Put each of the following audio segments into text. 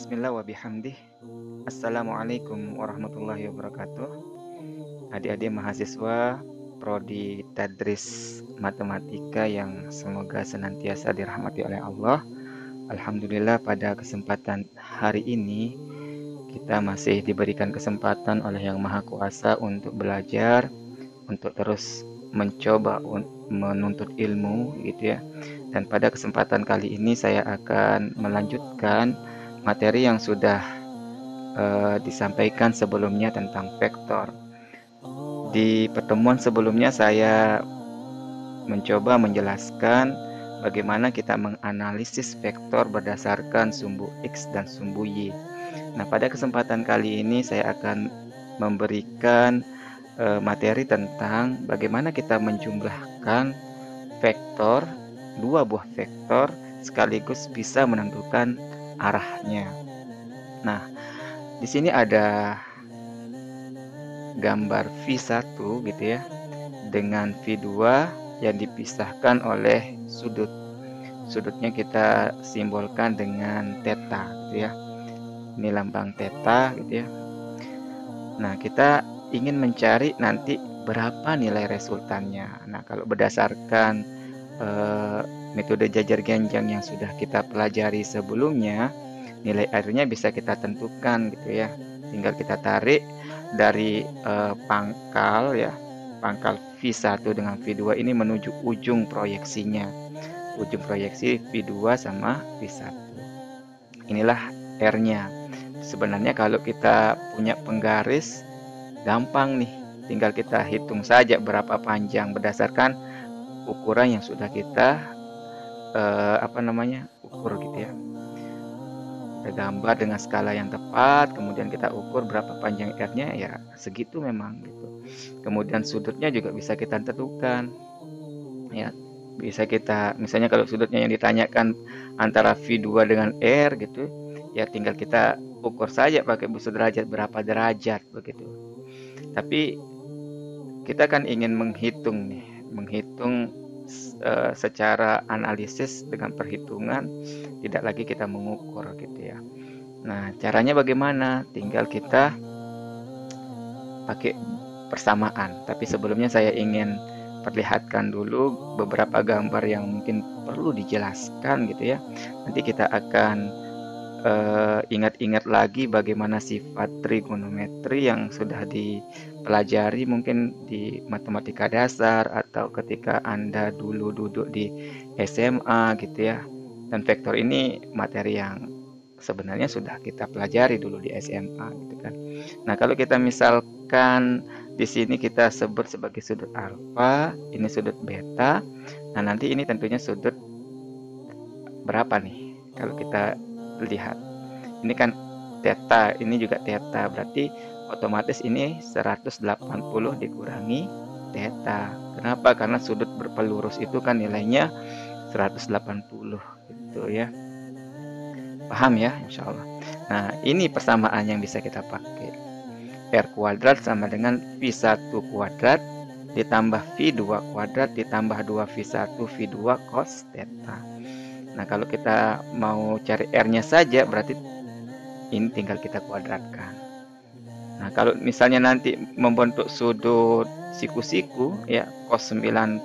Bismillah wa bihamdih. Assalamualaikum warahmatullahi wabarakatuh. Adik-adik mahasiswa Prodi Tadris Matematika yang semoga senantiasa dirahmati oleh Allah. Alhamdulillah pada kesempatan hari ini kita masih diberikan kesempatan oleh Yang Maha Kuasa untuk belajar, untuk terus mencoba menuntut ilmu gitu ya. Dan pada kesempatan kali ini saya akan melanjutkan materi yang sudah disampaikan sebelumnya tentang vektor. Di pertemuan sebelumnya saya mencoba menjelaskan bagaimana kita menganalisis vektor berdasarkan sumbu X dan sumbu Y. Nah, pada kesempatan kali ini saya akan memberikan materi tentang bagaimana kita menjumlahkan vektor, dua buah vektor sekaligus bisa menentukan arahnya. Nah, di sini ada gambar V1 gitu ya, dengan V2 yang dipisahkan oleh sudut. Sudutnya kita simbolkan dengan theta gitu ya. Ini lambang theta gitu ya. Nah, kita ingin mencari nanti berapa nilai resultannya. Nah, kalau berdasarkan metode jajar genjang yang sudah kita pelajari sebelumnya, nilai airnya bisa kita tentukan gitu ya. Tinggal kita tarik dari pangkal ya, pangkal V1 dengan V2 ini menuju ujung proyeksinya. Ujung proyeksi V2 sama V1. Inilah R-nya. Sebenarnya kalau kita punya penggaris, gampang nih. Tinggal kita hitung saja berapa panjang berdasarkan ukuran yang sudah kita ukur gitu ya. Kita gambar dengan skala yang tepat, kemudian kita ukur berapa panjang R-nya, ya segitu memang gitu. Kemudian sudutnya juga bisa kita tentukan. Ya, bisa kita, misalnya kalau sudutnya yang ditanyakan antara V2 dengan R gitu, ya tinggal kita ukur saja pakai busur derajat berapa derajat begitu. Tapi kita kan ingin menghitung secara analisis dengan perhitungan, tidak lagi kita mengukur gitu ya. Nah, caranya bagaimana? Tinggal kita pakai persamaan. Tapi sebelumnya saya ingin perlihatkan dulu beberapa gambar yang mungkin perlu dijelaskan gitu ya. Nanti kita akan ingat-ingat lagi bagaimana sifat trigonometri yang sudah dipelajari mungkin di matematika dasar atau ketika Anda dulu duduk di SMA gitu ya. Dan vektor ini materi yang sebenarnya sudah kita pelajari dulu di SMA gitu kan. Nah, kalau kita misalkan di sini kita sebut sebagai sudut alfa, ini sudut beta. Nah, nanti ini tentunya sudut berapa nih? Kalau kita lihat, ini kan theta, ini juga theta, berarti otomatis ini 180 dikurangi theta. Kenapa? Karena sudut berpelurus itu kan nilainya 180 gitu ya. Paham ya, insya Allah. Nah, ini persamaan yang bisa kita pakai. R kuadrat sama dengan V1 kuadrat ditambah V2 kuadrat ditambah 2V1 V2 cos theta. Nah, kalau kita mau cari R-nya saja, berarti ini tinggal kita kuadratkan. Nah, kalau misalnya nanti membentuk sudut siku-siku, ya cos 90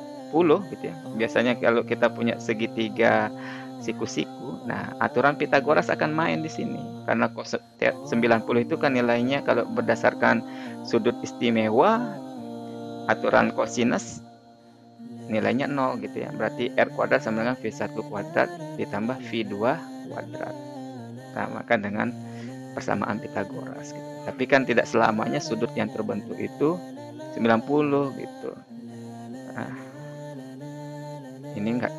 gitu ya. Biasanya kalau kita punya segitiga siku-siku, nah aturan Pitagoras akan main di sini. Karena cos 90 itu kan nilainya kalau berdasarkan sudut istimewa, aturan kosinus nilainya 0 gitu ya. Berarti R kuadrat sama dengan V1 kuadrat ditambah V2 kuadrat. Samakan dengan persamaan Pitagoras gitu. Tapi kan tidak selamanya sudut yang terbentuk itu 90 gitu. Nah, ini enggak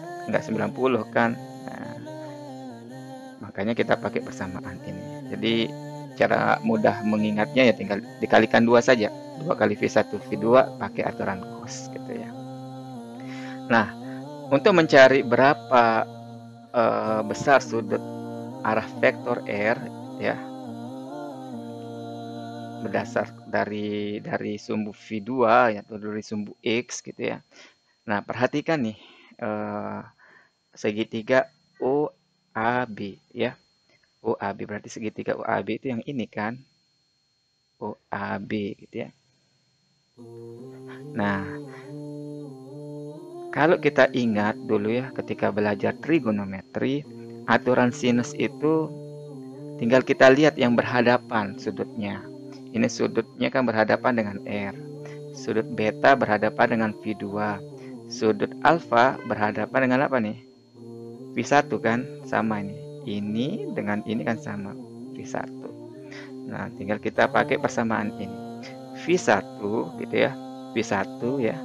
90 kan. Nah, makanya kita pakai persamaan ini. Jadi cara mudah mengingatnya ya tinggal dikalikan 2 saja. 2 kali V1 V2 pakai aturan cos gitu ya. Nah, untuk mencari berapa besar sudut arah vektor R ya, berdasar dari sumbu V2 ya, atau dari sumbu X gitu ya. Nah, perhatikan nih segitiga OAB ya. OAB, berarti segitiga OAB itu yang ini kan, OAB gitu ya. Nah, kalau kita ingat dulu ya ketika belajar trigonometri, aturan sinus itu tinggal kita lihat yang berhadapan sudutnya. Ini sudutnya kan berhadapan dengan R. Sudut beta berhadapan dengan V2. Sudut alfa berhadapan dengan apa nih? V1 kan, sama ini. Ini dengan ini kan sama, V1. Nah, tinggal kita pakai persamaan ini. V1 gitu ya. V1 ya.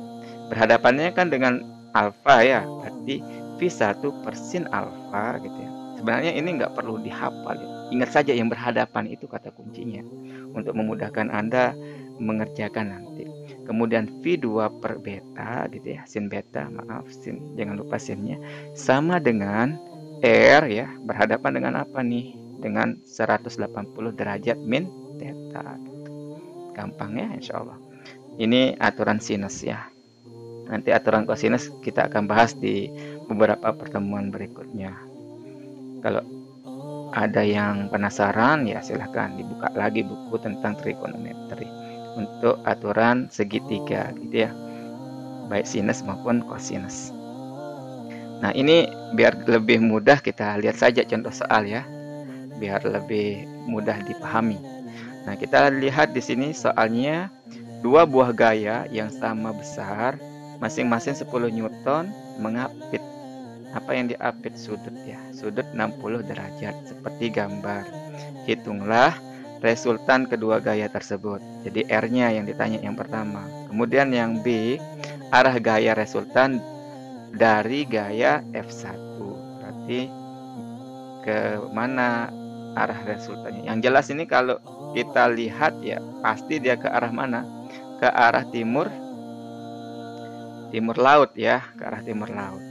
Berhadapannya kan dengan alfa ya, berarti V1 per sin alfa gitu ya. Sebenarnya ini nggak perlu dihafal ya. Ingat saja yang berhadapan itu kata kuncinya untuk memudahkan Anda mengerjakan nanti. Kemudian V2 per beta gitu ya, sin beta, maaf sin, jangan lupa sinnya, sama dengan R ya, berhadapan dengan apa nih? Dengan 180 derajat min theta. Gampang ya insya Allah. Ini aturan sinus ya. Nanti aturan kosinus kita akan bahas di beberapa pertemuan berikutnya. Kalau ada yang penasaran ya silahkan dibuka lagi buku tentang trigonometri untuk aturan segitiga gitu ya, baik sinus maupun kosinus. Nah, ini biar lebih mudah kita lihat saja contoh soal ya, biar lebih mudah dipahami. Nah, kita lihat di sini soalnya dua buah gaya yang sama besar, masing-masing 10 Newton mengapit. Apa yang diapit? Sudut ya, sudut 60 derajat seperti gambar. Hitunglah resultan kedua gaya tersebut. Jadi R-nya yang ditanya yang pertama. Kemudian yang B, arah gaya resultan dari gaya F1. Berarti ke mana arah resultannya? Yang jelas ini kalau kita lihat ya, pasti dia ke arah mana? Ke arah timur laut ya, ke arah timur laut.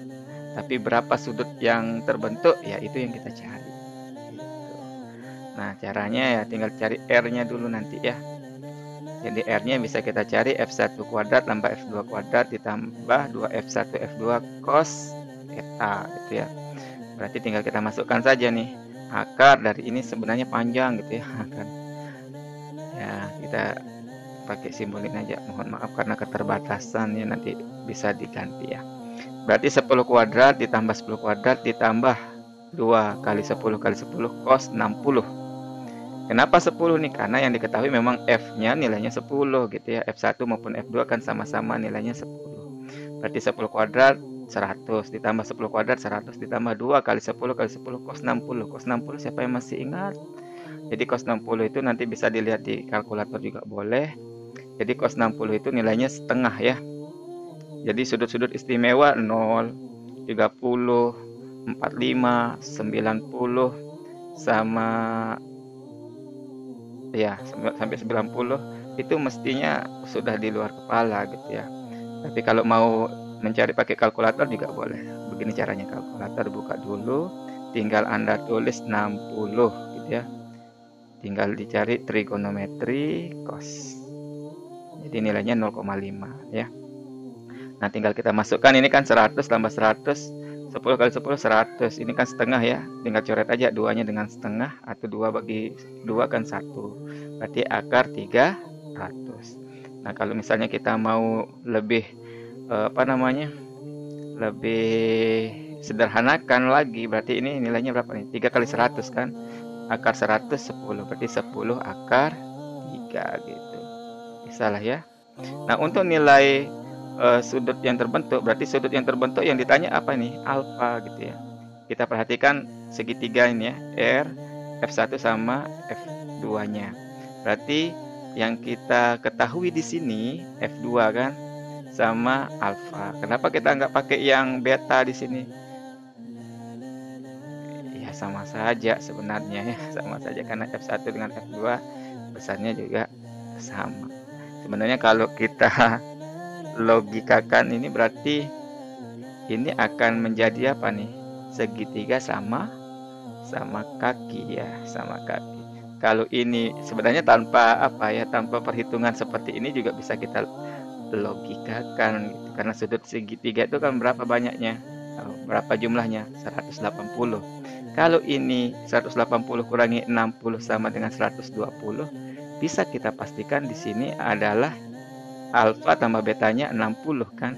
Tapi berapa sudut yang terbentuk ya itu yang kita cari. Gitu. Nah, caranya ya tinggal cari R-nya dulu nanti ya. Jadi R-nya bisa kita cari F1 kuadrat tambah F2 kuadrat ditambah 2F1 F2 cos theta gitu ya. Berarti tinggal kita masukkan saja nih. Akar dari ini sebenarnya panjang gitu ya. Ya, kita pakai simbolin aja. Mohon maaf karena keterbatasan ya, nanti bisa diganti ya. Berarti 10 kuadrat ditambah 10 kuadrat ditambah 2 kali 10 kali 10 cos 60. Kenapa 10 nih? Karena yang diketahui memang F-nya nilainya 10 gitu ya. F1 maupun F2 kan sama-sama nilainya 10. Berarti 10 kuadrat 100 ditambah 10 kuadrat 100 ditambah 2 kali 10 kali 10 cos 60. Cos 60 siapa yang masih ingat? Jadi cos 60 itu nanti bisa dilihat di kalkulator juga boleh. Jadi cos 60 itu nilainya setengah ya. Jadi sudut-sudut istimewa 0, 30, 45, 90 sama ya sampai 90 itu mestinya sudah di luar kepala gitu ya. Tapi kalau mau mencari pakai kalkulator juga boleh. Begini caranya, kalkulator buka dulu, tinggal Anda tulis 60 gitu ya. Tinggal dicari trigonometri cos. Jadi nilainya 0,5 ya. Nah, tinggal kita masukkan ini kan 100 tambah 100, 10 kali 10 100. Ini kan setengah ya. Tinggal coret aja 2-nya dengan setengah atau 2 bagi 2 kan 1. Berarti akar 300. Nah, kalau misalnya kita mau lebih lebih sederhanakan lagi, berarti ini nilainya berapa nih? 3 kali 100 kan? Akar 100 10. Berarti 10 akar 3 gitu. Bisa lah ya. Nah, untuk nilai sudut yang terbentuk, berarti sudut yang terbentuk yang ditanya apa nih? Alfa gitu ya. Kita perhatikan segitiga ini ya, R, F1 sama F2-nya. Berarti yang kita ketahui di sini F2 kan sama alfa. Kenapa kita nggak pakai yang beta di sini? Ya sama saja sebenarnya ya, sama saja karena F1 dengan F2 besarnya juga sama. Sebenarnya kalau kita logikakan ini berarti ini akan menjadi apa nih? Segitiga sama kaki ya, sama kaki. Kalau ini sebenarnya tanpa perhitungan seperti ini juga bisa kita logikakan gitu. Karena sudut segitiga itu kan berapa banyaknya? berapa jumlahnya? 180. Kalau ini 180 kurangi 60 sama dengan 120, bisa kita pastikan di sini adalah alfa tambah betanya 60 kan?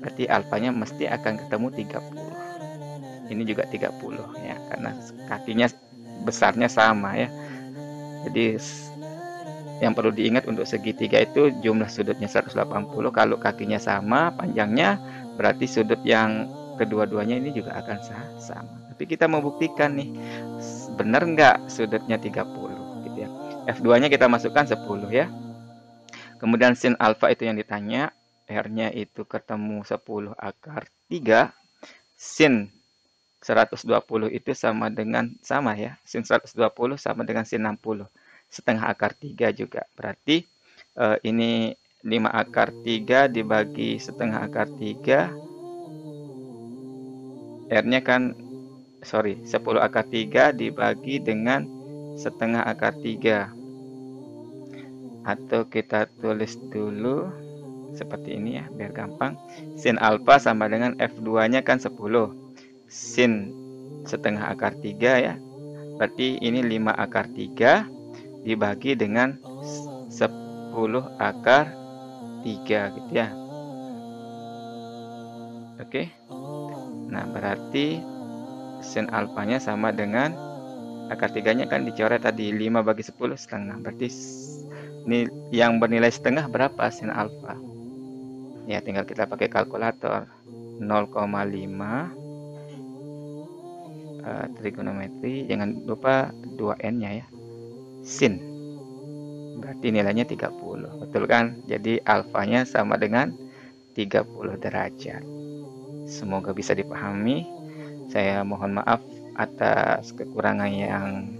Berarti alfanya mesti akan ketemu 30. Ini juga 30 ya, karena kakinya besarnya sama ya. Jadi yang perlu diingat untuk segitiga itu jumlah sudutnya 180. Kalau kakinya sama panjangnya, berarti sudut yang kedua-duanya ini juga akan sama. Tapi kita mau buktikan nih, benar nggak sudutnya 30 gitu ya. F2 nya kita masukkan 10 ya. Kemudian sin alfa itu yang ditanya, R-nya itu ketemu 10 akar 3. Sin 120 itu sama ya. Sin 120 sama dengan sin 60. Setengah akar 3 juga. Berarti ini 5 akar 3 dibagi setengah akar 3. R-nya kan 10 akar 3 dibagi dengan setengah akar 3. Atau kita tulis dulu seperti ini ya, biar gampang. Sin alfa sama dengan F2-nya kan 10. Sin setengah akar 3 ya. Berarti ini 5 akar 3 dibagi dengan 10 akar 3 gitu ya. Oke. Nah, berarti sin alfanya sama dengan akar 3-nya kan dicoret tadi 5 bagi 10 setengah. Berarti ini yang bernilai setengah berapa sin alfa? Ya, tinggal kita pakai kalkulator. 0,5 trigonometri, jangan lupa 2n-nya ya. Sin. Berarti nilainya 30. Betul kan? Jadi alfanya sama dengan 30 derajat. Semoga bisa dipahami. Saya mohon maaf atas kekurangan yang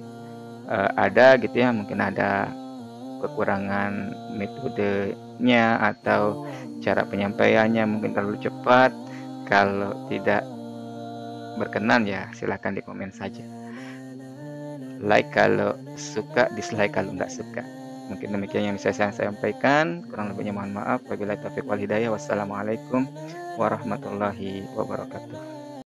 ada gitu ya. Mungkin ada kekurangan metodenya atau cara penyampaiannya mungkin terlalu cepat. Kalau tidak berkenan ya silahkan di komen saja. Like kalau suka, dislike kalau nggak suka. Mungkin demikian yang bisa saya sampaikan. Kurang lebihnya mohon maaf. Wabillahi taufiq wal hidayah. Wassalamualaikum warahmatullahi wabarakatuh.